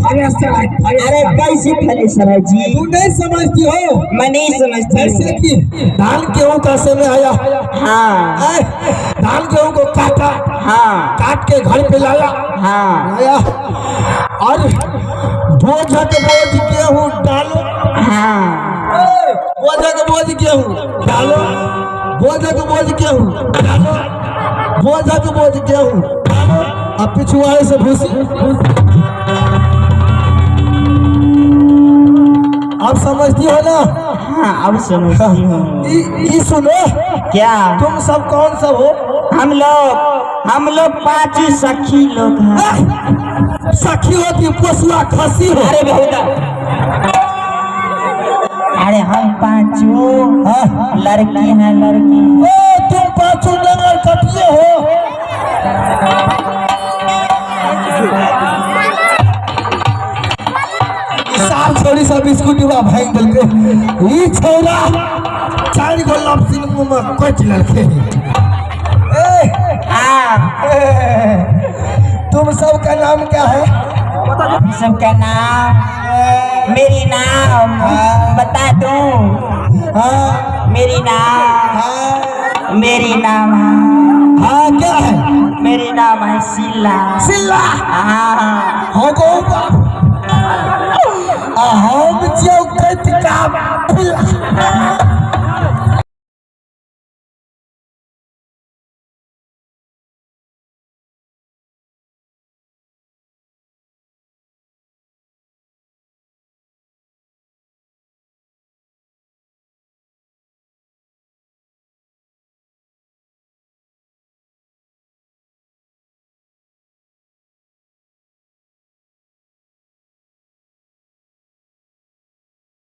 अरे कैसी थ्रेसर है जी? तू नहीं समझती हो? मैं नहीं समझती। जैसे कि धान गेहूं का समय आया, हाँ धान गेहूं को काटा, हाँ काट के घर पे लाया, हाँ लाया और बोझक बोझ गेहूं डालो, हाँ बोझक बोझ गेहूं डालो, बोझक बोझ गेहूं डालो, बोझक बोझ गेहूं डालो। अब पिछुआड़े से भूसी, आप समझती हो ना? हाँ अब समझती हूँ। ये सुनो, क्या? तुम सब कौन सब हो? हम लोग 5 सखी लोग हैं। सखी हो कि पोसुआ खसी हो? अरे बेहुदा, अरे हम 5 लड़की हैं, लड़की। तुम 5 नंबर कटिए हो? साल छोड़ी सब बिस्कुट भाग दिल के। ई छोरा 4 गो लपसी में कट लड़के। तुम सब का नाम क्या है? सबका नाम, मेरी नाम बता दूं? हाँ मेरी नाम, हाँ मेरी नाम हाँ क्या है? मेरी नाम है सिल्ला। सिल्ला हाँ हो गो हम चौकट का पिल्ला।